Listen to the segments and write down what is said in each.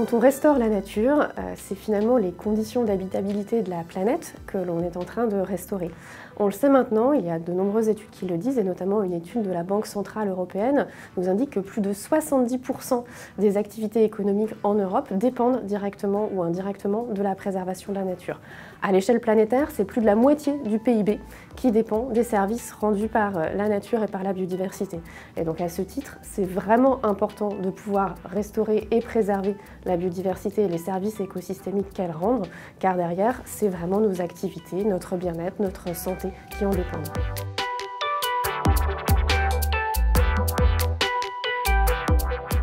Quand on restaure la nature, c'est finalement les conditions d'habitabilité de la planète que l'on est en train de restaurer. On le sait maintenant, il y a de nombreuses études qui le disent, et notamment une étude de la Banque centrale européenne nous indique que plus de 70% des activités économiques en Europe dépendent directement ou indirectement de la préservation de la nature. À l'échelle planétaire, c'est plus de la moitié du PIB qui dépend des services rendus par la nature et par la biodiversité. Et donc à ce titre, c'est vraiment important de pouvoir restaurer et préserver la biodiversité et les services écosystémiques qu'elle rend, car derrière, c'est vraiment nos activités, notre bien-être, notre santé qui en dépendent.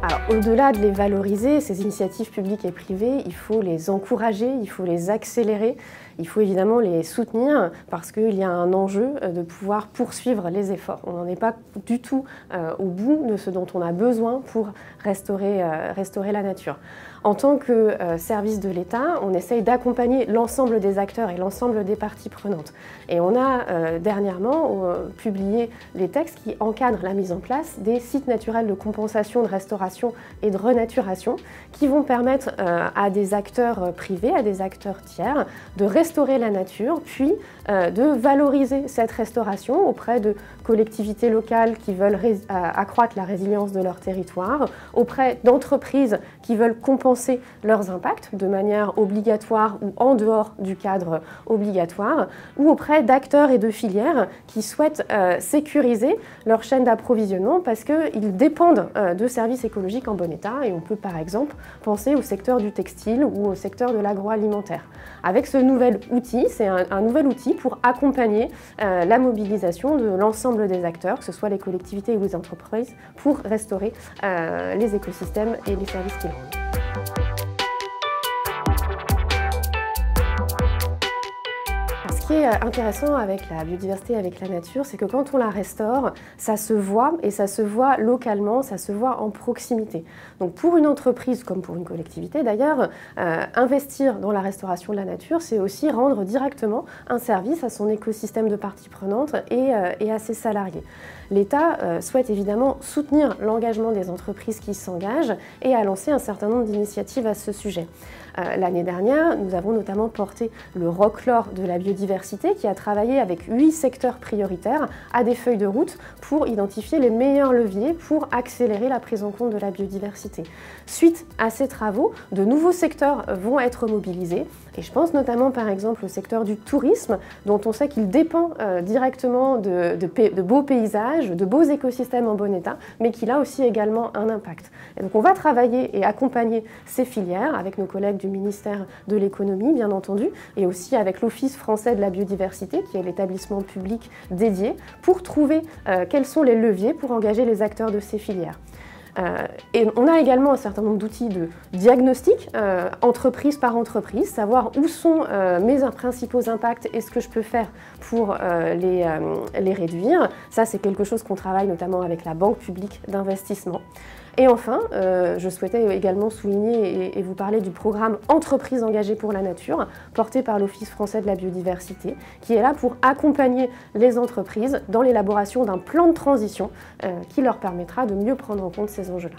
Alors, au-delà de les valoriser, ces initiatives publiques et privées, il faut les encourager, il faut les accélérer, il faut évidemment les soutenir parce qu'il y a un enjeu de pouvoir poursuivre les efforts. On n'en est pas du tout au bout de ce dont on a besoin pour restaurer la nature. En tant que service de l'État, on essaye d'accompagner l'ensemble des acteurs et l'ensemble des parties prenantes. Et on a dernièrement publié des textes qui encadrent la mise en place des sites naturels de compensation, de restauration et de renaturation qui vont permettre à des acteurs privés, à des acteurs tiers de restaurer la nature, puis de valoriser cette restauration auprès de collectivités locales qui veulent accroître la résilience de leur territoire, auprès d'entreprises qui veulent compenser leurs impacts de manière obligatoire ou en dehors du cadre obligatoire, ou auprès d'acteurs et de filières qui souhaitent sécuriser leur chaîne d'approvisionnement parce qu'ils dépendent de services écologiques en bon état. Et on peut par exemple penser au secteur du textile ou au secteur de l'agroalimentaire. Avec ce nouvel outil, c'est un nouvel outil pour accompagner la mobilisation de l'ensemble des acteurs, que ce soit les collectivités ou les entreprises, pour restaurer les écosystèmes et les services qu'ils rendent. Ce qui est intéressant avec la biodiversité, avec la nature, c'est que quand on la restaure, ça se voit et ça se voit localement, ça se voit en proximité. Donc pour une entreprise, comme pour une collectivité d'ailleurs, investir dans la restauration de la nature, c'est aussi rendre directement un service à son écosystème de parties prenantes et à ses salariés. L'État souhaite évidemment soutenir l'engagement des entreprises qui s'engagent et a lancé un certain nombre d'initiatives à ce sujet. L'année dernière, nous avons notamment porté le ROC-LOR de la biodiversité qui a travaillé avec 8 secteurs prioritaires à des feuilles de route pour identifier les meilleurs leviers pour accélérer la prise en compte de la biodiversité. Suite à ces travaux, de nouveaux secteurs vont être mobilisés et je pense notamment par exemple au secteur du tourisme dont on sait qu'il dépend directement de beaux paysages, de beaux écosystèmes en bon état, mais qu'il a aussi également un impact. Et donc on va travailler et accompagner ces filières avec nos collègues du ministère de l'économie, bien entendu, et aussi avec l'Office français de la biodiversité, qui est l'établissement public dédié, pour trouver quels sont les leviers pour engager les acteurs de ces filières. Et on a également un certain nombre d'outils de diagnostic, entreprise par entreprise, savoir où sont mes principaux impacts et ce que je peux faire pour les réduire. Ça, c'est quelque chose qu'on travaille notamment avec la Banque publique d'investissement. Et enfin, je souhaitais également souligner et vous parler du programme Entreprises engagées pour la nature, porté par l'Office français de la biodiversité, qui est là pour accompagner les entreprises dans l'élaboration d'un plan de transition qui leur permettra de mieux prendre en compte ces enjeux-là.